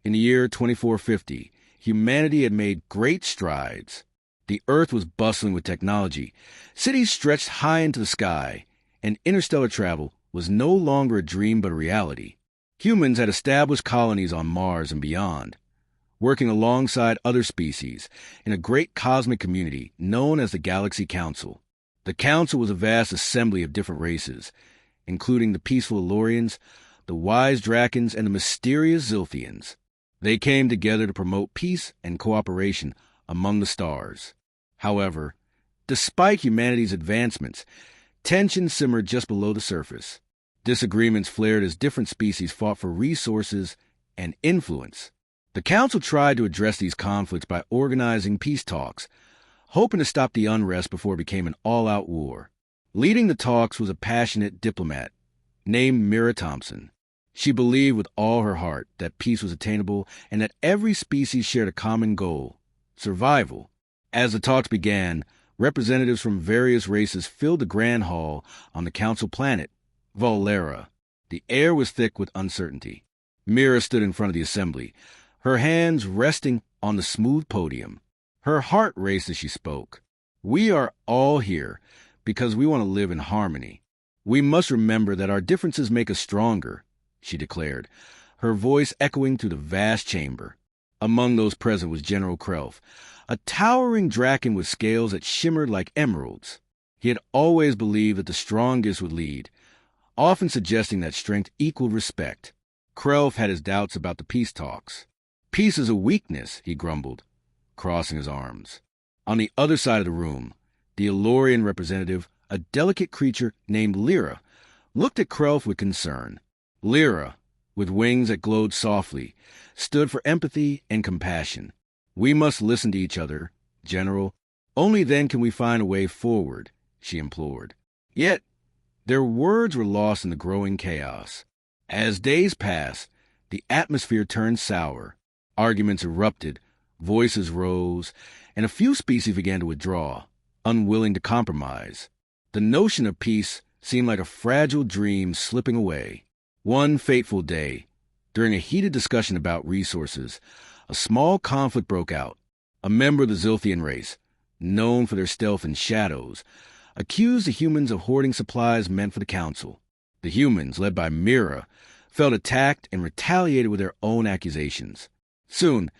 In the year 2450, humanity had made great strides. The Earth was bustling with technology. Cities stretched high into the sky, and interstellar travel was no longer a dream but a reality. Humans had established colonies on Mars and beyond, working alongside other species in a great cosmic community known as the Galactic Council. The Council was a vast assembly of different races, including the peaceful Elorians, the wise Drakons, and the mysterious Zilthians. They came together to promote peace and cooperation among the stars. However, despite humanity's advancements, tension simmered just below the surface. Disagreements flared as different species fought for resources and influence. The Council tried to address these conflicts by organizing peace talks, hoping to stop the unrest before it became an all-out war. Leading the talks was a passionate diplomat named Mira Thompson. She believed with all her heart that peace was attainable and that every species shared a common goal: survival. As the talks began, representatives from various races filled the grand hall on the Council planet, Volera. The air was thick with uncertainty. Mira stood in front of the assembly, her hands resting on the smooth podium. Her heart raced as she spoke. "We are all here because we want to live in harmony. We must remember that our differences make us stronger," she declared, her voice echoing through the vast chamber. Among those present was General Krelf, a towering Draken with scales that shimmered like emeralds. He had always believed that the strongest would lead, often suggesting that strength equaled respect. Krelf had his doubts about the peace talks. "Peace is a weakness," he grumbled, crossing his arms. On the other side of the room, the Elorian representative, a delicate creature named Lyra, looked at Krelf with concern. Lyra, with wings that glowed softly, stood for empathy and compassion. "We must listen to each other, General. Only then can we find a way forward," she implored. Yet, their words were lost in the growing chaos. As days passed, the atmosphere turned sour. Arguments erupted, voices rose, and a few species began to withdraw, unwilling to compromise. The notion of peace seemed like a fragile dream slipping away. One fateful day, during a heated discussion about resources, a small conflict broke out. A member of the Zilthian race, known for their stealth and shadows, accused the humans of hoarding supplies meant for the Council. The humans, led by Mira, felt attacked and retaliated with their own accusations. Soon,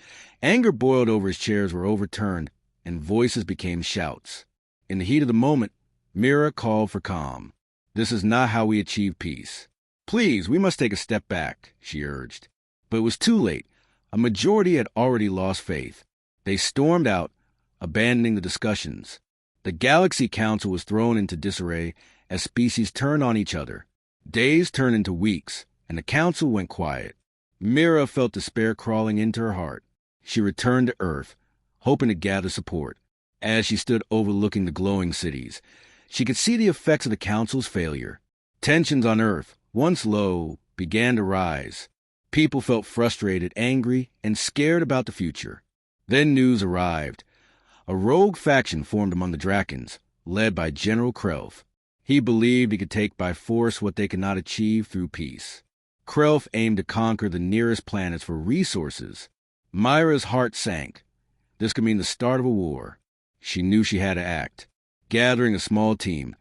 anger boiled over as chairs were overturned and voices became shouts. In the heat of the moment, Mira called for calm. "This is not how we achieve peace. Please, we must take a step back," she urged. But it was too late. A majority had already lost faith. They stormed out, abandoning the discussions. The Galaxy Council was thrown into disarray as species turned on each other. Days turned into weeks, and the Council went quiet. Mira felt despair crawling into her heart. She returned to Earth, hoping to gather support. As she stood overlooking the glowing cities, she could see the effects of the Council's failure. Tensions on Earth, once low, began to rise. People felt frustrated, angry, and scared about the future. Then news arrived. A rogue faction formed among the Drakons, led by General Krelf. He believed he could take by force what they could not achieve through peace. Krelf aimed to conquer the nearest planets for resources. Myra's heart sank. This could mean the start of a war. She knew she had to act. Gathering a small team,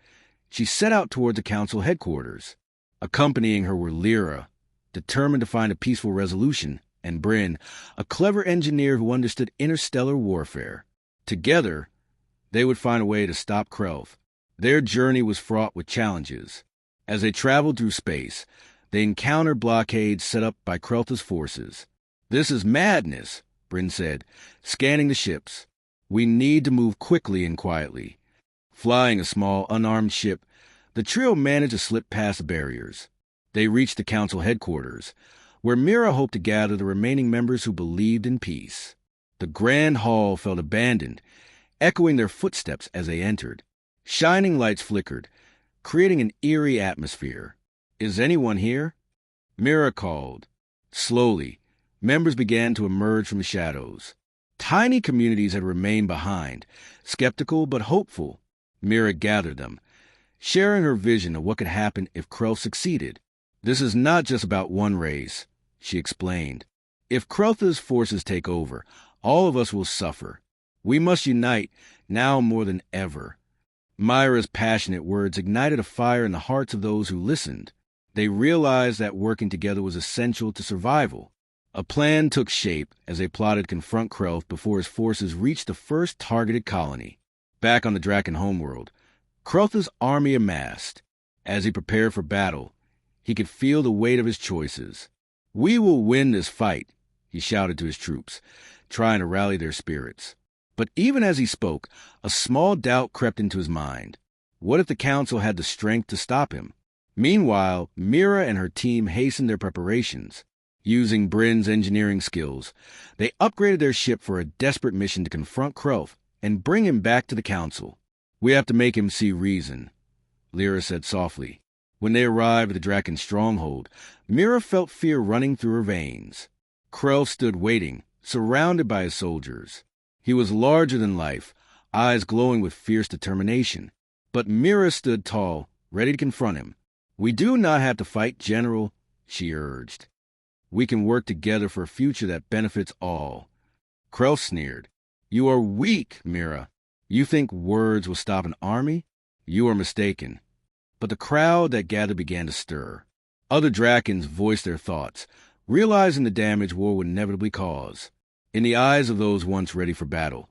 she set out toward the Council headquarters. Accompanying her were Lyra, determined to find a peaceful resolution, and Bryn, a clever engineer who understood interstellar warfare. Together, they would find a way to stop Krelf. Their journey was fraught with challenges. As they traveled through space, they encountered blockades set up by Krelth's forces. "This is madness," Bryn said, scanning the ships. "We need to move quickly and quietly." Flying a small, unarmed ship, the trio managed to slip past the barriers. They reached the Council headquarters, where Mira hoped to gather the remaining members who believed in peace. The grand hall felt abandoned, echoing their footsteps as they entered. Shining lights flickered, creating an eerie atmosphere. "Is anyone here?" Mira called. Slowly, members began to emerge from the shadows. Tiny communities had remained behind, skeptical but hopeful. Mira gathered them, sharing her vision of what could happen if Krelf succeeded. "This is not just about one race," she explained. If Kreltha's forces take over, all of us will suffer. We must unite, now more than ever." Myra's passionate words ignited a fire in the hearts of those who listened. They realized that working together was essential to survival. A plan took shape as they plotted to confront Krelth before his forces reached the first targeted colony. Back on the Draken homeworld, Krelth's army amassed. As he prepared for battle, he could feel the weight of his choices. "We will win this fight," he shouted to his troops, trying to rally their spirits. But even as he spoke, a small doubt crept into his mind. What if the Council had the strength to stop him? Meanwhile, Mira and her team hastened their preparations. Using Bryn's engineering skills, they upgraded their ship for a desperate mission to confront Krelth and bring him back to the Council. "We have to make him see reason," Lyra said softly. When they arrived at the Draken stronghold, Mira felt fear running through her veins. Krelth stood waiting, surrounded by his soldiers. He was larger than life, eyes glowing with fierce determination. But Mira stood tall, ready to confront him. "We do not have to fight, General," she urged. "We can work together for a future that benefits all." Krelth sneered. "You are weak, Mira. You think words will stop an army? You are mistaken." But the crowd that gathered began to stir. Other Drakens voiced their thoughts, realizing the damage war would inevitably cause. In the eyes of those once ready for battle,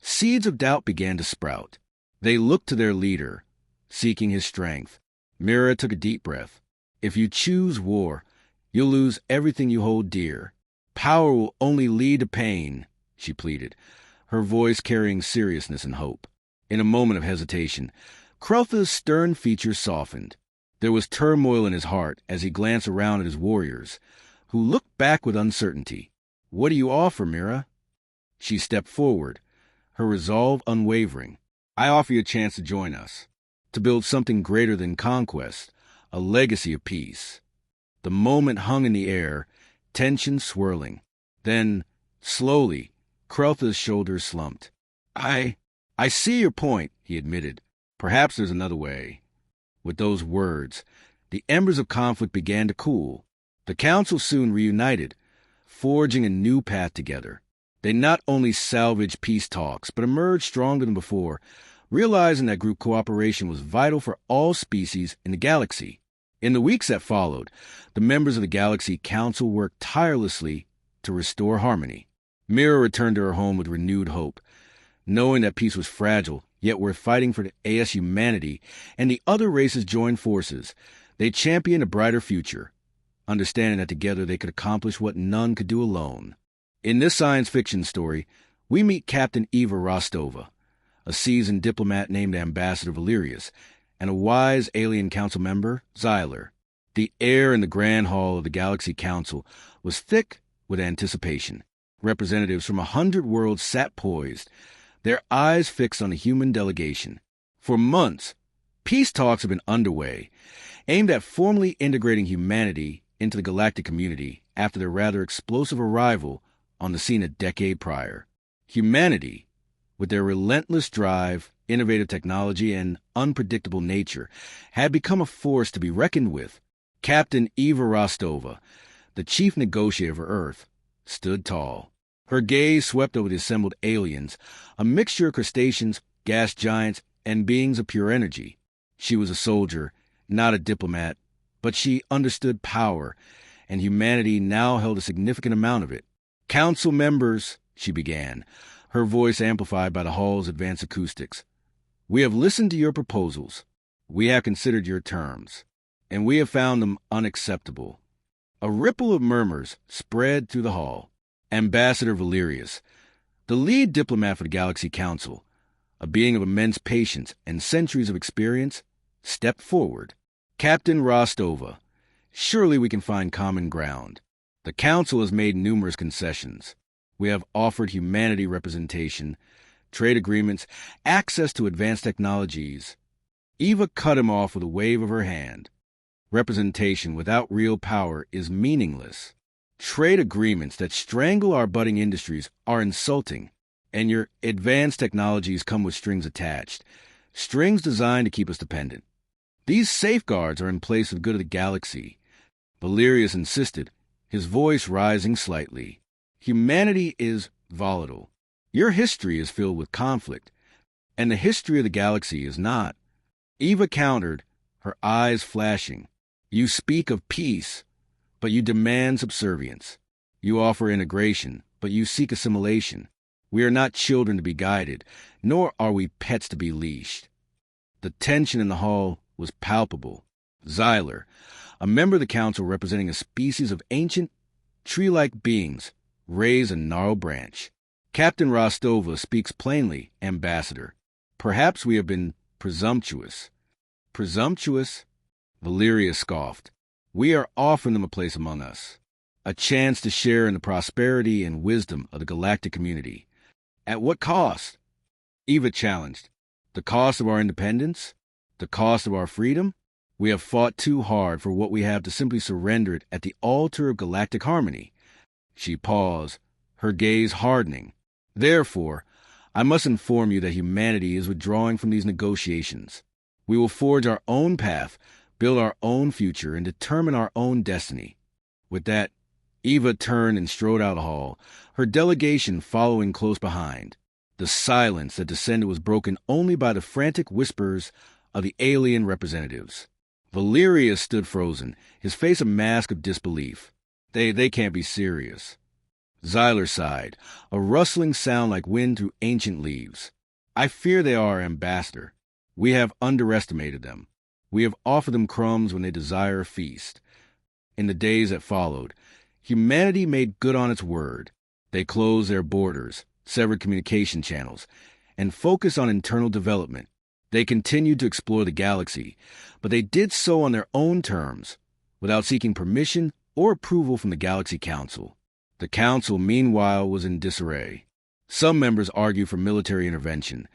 seeds of doubt began to sprout. They looked to their leader, seeking his strength. Mira took a deep breath. "If you choose war, you'll lose everything you hold dear. Power will only lead to pain," she pleaded, her voice carrying seriousness and hope. In a moment of hesitation, Kreltha's stern features softened. There was turmoil in his heart as he glanced around at his warriors, who looked back with uncertainty. "What do you offer, Mira?" She stepped forward, her resolve unwavering. "I offer you a chance to join us, to build something greater than conquest, a legacy of peace." The moment hung in the air, tension swirling. Then, slowly, Kreltha's shoulders slumped. I see your point," he admitted. "Perhaps there's another way." With those words, the embers of conflict began to cool. The Council soon reunited, forging a new path together. They not only salvaged peace talks, but emerged stronger than before, realizing that group cooperation was vital for all species in the galaxy. In the weeks that followed, the members of the Galaxy Council worked tirelessly to restore harmony. Mira returned to her home with renewed hope, knowing that peace was fragile, yet worth fighting for. The AS humanity and the other races joined forces. They championed a brighter future, understanding that together they could accomplish what none could do alone. In this science fiction story, we meet Captain Eva Rostova, a seasoned diplomat named Ambassador Valerius, and a wise alien council member, Xyler. The air in the grand hall of the Galaxy Council was thick with anticipation. Representatives from 100 worlds sat poised, their eyes fixed on the human delegation. For months, peace talks have been underway, aimed at formally integrating humanity into the galactic community after their rather explosive arrival on the scene a decade prior. Humanity, with their relentless drive, innovative technology, and unpredictable nature, had become a force to be reckoned with. Captain Eva Rostova, the chief negotiator of Earth, stood tall. Her gaze swept over the assembled aliens, a mixture of crustaceans, gas giants, and beings of pure energy. She was a soldier, not a diplomat, but she understood power, and humanity now held a significant amount of it. "Council members," she began, her voice amplified by the hall's advanced acoustics. "We have listened to your proposals. We have considered your terms, and we have found them unacceptable." A ripple of murmurs spread through the hall. Ambassador Valerius, the lead diplomat for the Galaxy Council, a being of immense patience and centuries of experience, stepped forward. "Captain Rostova, surely we can find common ground. The Council has made numerous concessions. We have offered humanity representation, trade agreements, access to advanced technologies." Eva cut him off with a wave of her hand. "Representation without real power is meaningless. Trade agreements that strangle our budding industries are insulting, and your advanced technologies come with strings attached, strings designed to keep us dependent. These safeguards are in place for the good of the galaxy." Valerius insisted. his voice rising slightly. Humanity is volatile. Your history is filled with conflict, and the history of the galaxy is not. Eva countered, her eyes flashing. You speak of peace, but you demand subservience. You offer integration, but you seek assimilation. We are not children to be guided, nor are we pets to be leashed. The tension in the hall was palpable. Xyler, a member of the council representing a species of ancient, tree-like beings, raised a gnarled branch. Captain Rostova speaks plainly, Ambassador. Perhaps we have been presumptuous. Presumptuous? Valeria scoffed. We are offering them a place among us, a chance to share in the prosperity and wisdom of the galactic community. At what cost? Eva challenged. The cost of our independence? The cost of our freedom? We have fought too hard for what we have to simply surrender it at the altar of galactic harmony. She paused, her gaze hardening. Therefore, I must inform you that humanity is withdrawing from these negotiations. We will forge our own path, build our own future, and determine our own destiny. With that, Eva turned and strode out the hall, her delegation following close behind. The silence that descended was broken only by the frantic whispers of the alien representatives. Valerius stood frozen, his face a mask of disbelief. They can't be serious. Xyler sighed, a rustling sound like wind through ancient leaves. I fear they are, Ambassador. We have underestimated them. We have offered them crumbs when they desire a feast. In the days that followed, humanity made good on its word. They closed their borders, severed communication channels, and focused on internal development. They continued to explore the galaxy, but they did so on their own terms, without seeking permission or approval from the Galaxy Council. The Council, meanwhile, was in disarray. Some members argued for military intervention,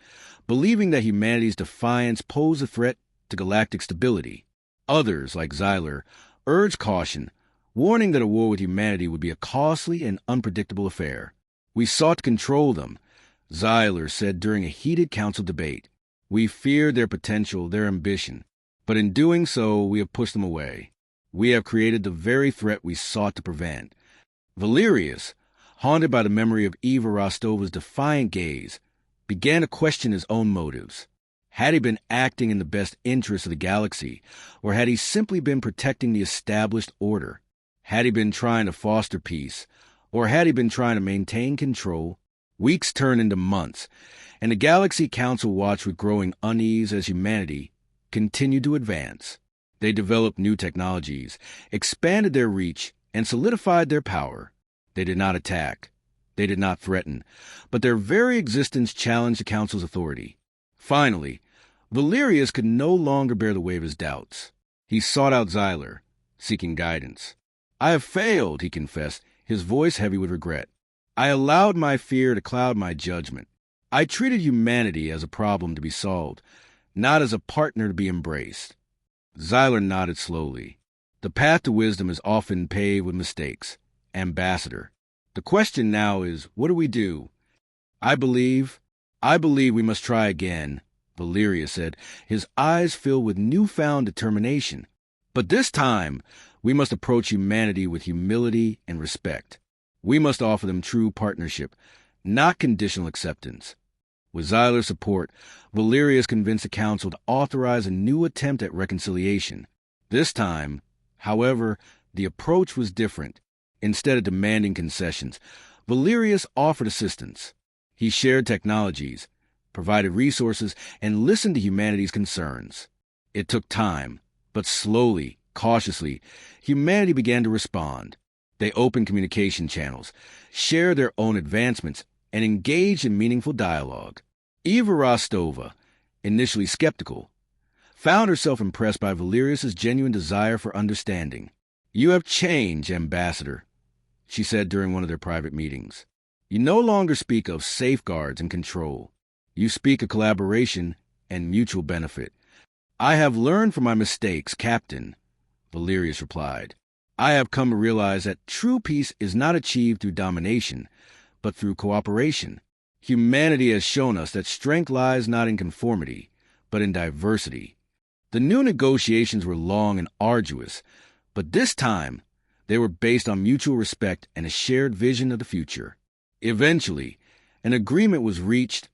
believing that humanity's defiance posed a threat to galactic stability. Others, like Xyler, urged caution, warning that a war with humanity would be a costly and unpredictable affair. We sought to control them, Xyler said during a heated council debate. We feared their potential, their ambition, but in doing so, we have pushed them away. We have created the very threat we sought to prevent. Valerius, haunted by the memory of Eva Rostova's defiant gaze, began to question his own motives. Had he been acting in the best interests of the galaxy, or had he simply been protecting the established order? Had he been trying to foster peace, or had he been trying to maintain control? Weeks turned into months, and the Galaxy Council watched with growing unease as humanity continued to advance. They developed new technologies, expanded their reach, and solidified their power. They did not attack. They did not threaten, but their very existence challenged the Council's authority. Finally, Valerius could no longer bear the weight of his doubts. He sought out Xyler, seeking guidance. I have failed, he confessed, his voice heavy with regret. I allowed my fear to cloud my judgment. I treated humanity as a problem to be solved, not as a partner to be embraced. Xyler nodded slowly. The path to wisdom is often paved with mistakes. Ambassador. The question now is, what do we do? I believe we must try again, Valerius said, his eyes filled with newfound determination. But this time, we must approach humanity with humility and respect. We must offer them true partnership, not conditional acceptance. With Xyler's support, Valerius convinced the Council to authorize a new attempt at reconciliation. This time, however, the approach was different. Instead of demanding concessions, Valerius offered assistance. He shared technologies, provided resources, and listened to humanity's concerns. It took time, but slowly, cautiously, humanity began to respond. They opened communication channels, shared their own advancements, and engaged in meaningful dialogue. Eva Rostova, initially skeptical, found herself impressed by Valerius's genuine desire for understanding. You have changed, Ambassador, she said during one of their private meetings. You no longer speak of safeguards and control. You speak of collaboration and mutual benefit. I have learned from my mistakes, Captain, Valerius replied. I have come to realize that true peace is not achieved through domination, but through cooperation. Humanity has shown us that strength lies not in conformity, but in diversity. The new negotiations were long and arduous, but this time They were based on mutual respect and a shared vision of the future. Eventually, an agreement was reached,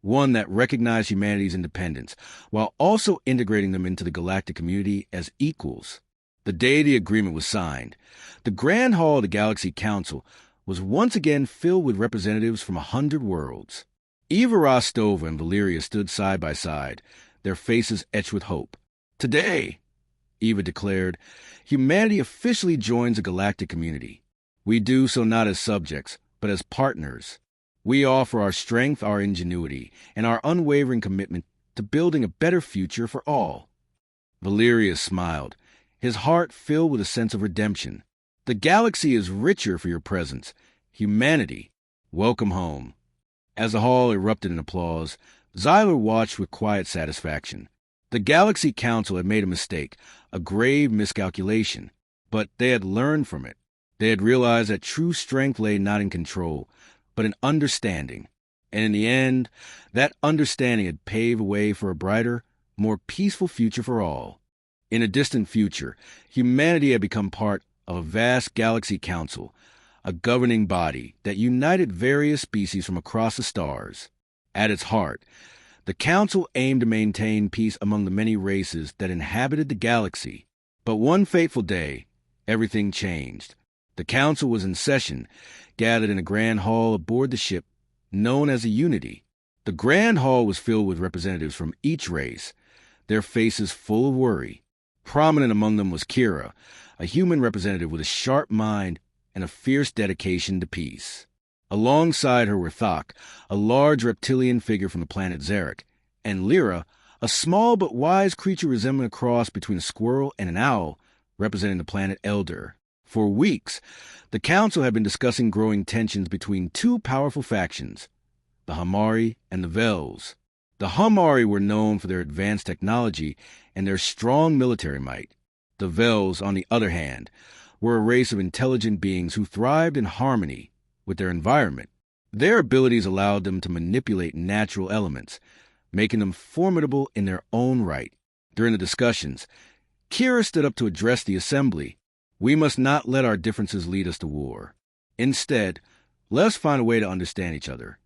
one that recognized humanity's independence, while also integrating them into the galactic community as equals. The day the agreement was signed, the Grand Hall of the Galaxy Council was once again filled with representatives from 100 worlds. Eva Rostova and Valeria stood side by side, their faces etched with hope. Today, Eva declared, humanity officially joins the galactic community. We do so not as subjects, but as partners. We offer our strength, our ingenuity, and our unwavering commitment to building a better future for all. Valeria smiled, his heart filled with a sense of redemption. The galaxy is richer for your presence. Humanity, welcome home. As the hall erupted in applause, Xyler watched with quiet satisfaction. The Galaxy Council had made a mistake, a grave miscalculation, but they had learned from it. They had realized that true strength lay not in control, but in understanding. And in the end, that understanding had paved a way for a brighter, more peaceful future for all. In a distant future, humanity had become part of a vast Galaxy Council, a governing body that united various species from across the stars. At its heart, the Council aimed to maintain peace among the many races that inhabited the galaxy. But one fateful day, everything changed. The Council was in session, gathered in a grand hall aboard the ship known as the Unity. The grand hall was filled with representatives from each race, their faces full of worry. Prominent among them was Kira, a human representative with a sharp mind and a fierce dedication to peace. Alongside her were Thok, a large reptilian figure from the planet Zarek, and Lyra, a small but wise creature resembling a cross between a squirrel and an owl, representing the planet Elder. For weeks, the Council had been discussing growing tensions between two powerful factions, the Hamari and the Vels. The Hamari were known for their advanced technology and their strong military might. The Vels, on the other hand, were a race of intelligent beings who thrived in harmony with their environment. Their abilities allowed them to manipulate natural elements, making them formidable in their own right. During the discussions, Kira stood up to address the assembly. We must not let our differences lead us to war. Instead, let us find a way to understand each other.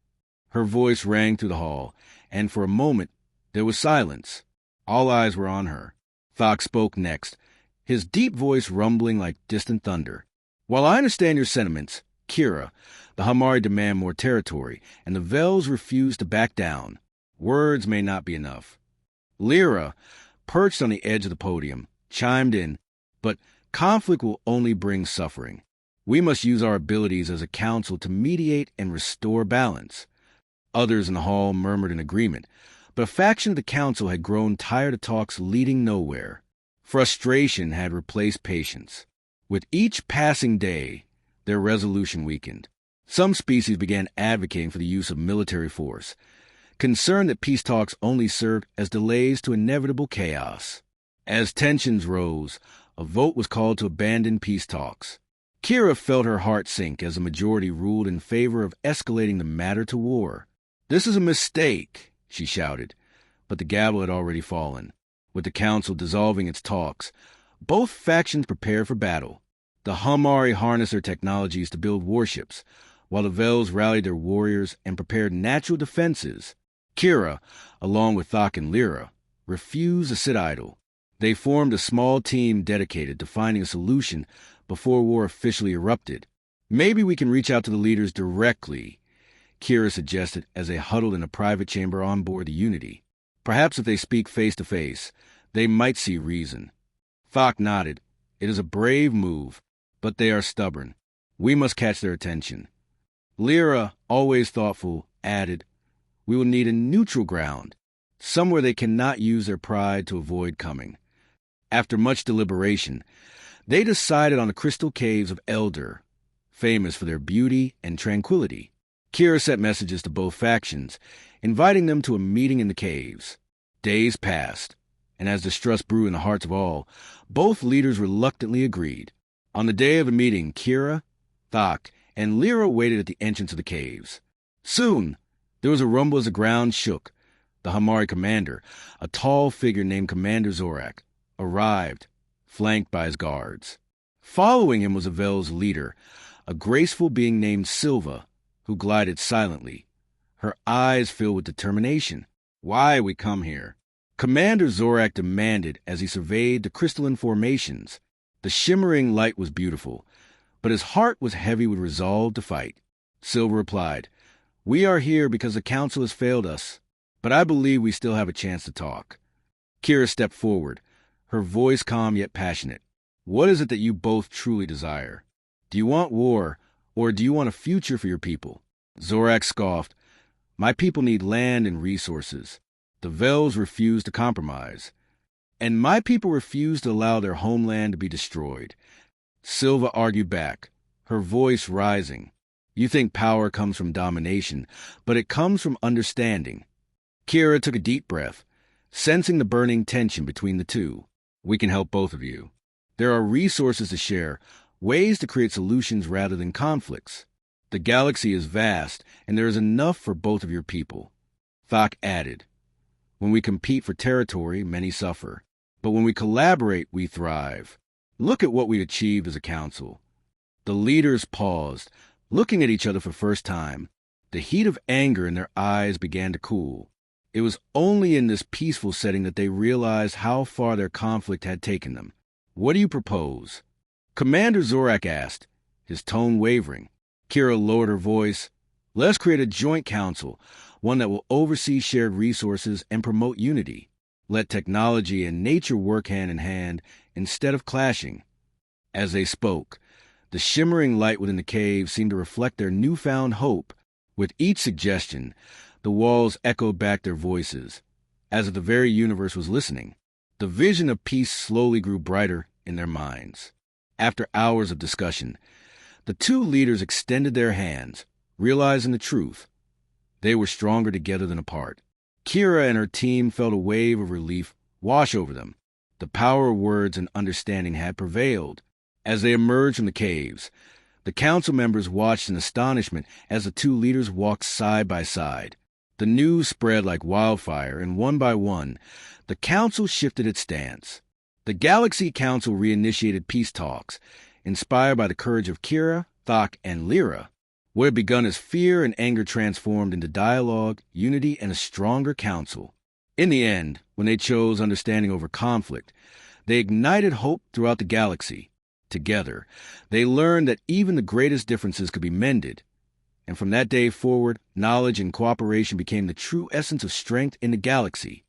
Her voice rang through the hall, and for a moment there was silence. All eyes were on her. Thok spoke next, his deep voice rumbling like distant thunder. While I understand your sentiments, Kira, the Hamari demand more territory, and the Vels refuse to back down. Words may not be enough. Lyra, perched on the edge of the podium, chimed in, but conflict will only bring suffering. We must use our abilities as a council to mediate and restore balance. Others in the hall murmured in agreement, but a faction of the council had grown tired of talks leading nowhere. Frustration had replaced patience. With each passing day, their resolution weakened. Some species began advocating for the use of military force, concerned that peace talks only served as delays to inevitable chaos. As tensions rose, a vote was called to abandon peace talks. Kira felt her heart sink as the majority ruled in favor of escalating the matter to war. "This is a mistake," she shouted, but the gavel had already fallen. With the council dissolving its talks, both factions prepared for battle. The Hamari harnessed their technologies to build warships, while the Vels rallied their warriors and prepared natural defenses. Kira, along with Thok and Lyra, refused to sit idle. They formed a small team dedicated to finding a solution before war officially erupted. "Maybe we can reach out to the leaders directly," Kira suggested as they huddled in a private chamber on board the Unity. "Perhaps if they speak face to face, they might see reason." Thok nodded. "It is a brave move, but they are stubborn. We must catch their attention." Lyra, always thoughtful, added, "We will need a neutral ground, somewhere they cannot use their pride to avoid coming." After much deliberation, they decided on the crystal caves of Elder, famous for their beauty and tranquility. Kira sent messages to both factions, inviting them to a meeting in the caves. Days passed, and as distrust grew in the hearts of all, both leaders reluctantly agreed. On the day of the meeting, Kira, Thok, and Lyra waited at the entrance of the caves. Soon, there was a rumble as the ground shook. The Hamari commander, a tall figure named Commander Zorak, arrived, flanked by his guards. Following him was Avel's leader, a graceful being named Silva, who glided silently, her eyes filled with determination. "Why we come here?" Commander Zorak demanded as he surveyed the crystalline formations. The shimmering light was beautiful, but his heart was heavy with resolve to fight. Silva replied, "We are here because the Council has failed us, but I believe we still have a chance to talk." Kira stepped forward, her voice calm yet passionate. "What is it that you both truly desire? Do you want war, or do you want a future for your people?" Zorak scoffed. "My people need land and resources. The Vels refuse to compromise. And my people refuse to allow their homeland to be destroyed." Silva argued back, her voice rising. "You think power comes from domination, but it comes from understanding." Kira took a deep breath, sensing the burning tension between the two. "We can help both of you. There are resources to share, ways to create solutions rather than conflicts. The galaxy is vast, and there is enough for both of your people." Thok added, "When we compete for territory, many suffer. But when we collaborate, we thrive. Look at what we achieved as a council." The leaders paused, looking at each other for the first time. The heat of anger in their eyes began to cool. It was only in this peaceful setting that they realized how far their conflict had taken them. "What do you propose?" Commander Zorak asked, his tone wavering. Kira lowered her voice. "Let's create a joint council, one that will oversee shared resources and promote unity. Let technology and nature work hand in hand instead of clashing." As they spoke, the shimmering light within the cave seemed to reflect their newfound hope. With each suggestion, the walls echoed back their voices, as if the very universe was listening. The vision of peace slowly grew brighter in their minds. After hours of discussion, the two leaders extended their hands, realizing the truth. They were stronger together than apart. Kira and her team felt a wave of relief wash over them. The power of words and understanding had prevailed. As they emerged from the caves, the council members watched in astonishment as the two leaders walked side by side. The news spread like wildfire, and one by one, the council shifted its stance. The Galaxy Council reinitiated peace talks, inspired by the courage of Kira, Thok, and Lyra. What had begun as fear and anger transformed into dialogue, unity, and a stronger council. In the end, when they chose understanding over conflict, they ignited hope throughout the galaxy. Together, they learned that even the greatest differences could be mended. And from that day forward, knowledge and cooperation became the true essence of strength in the galaxy.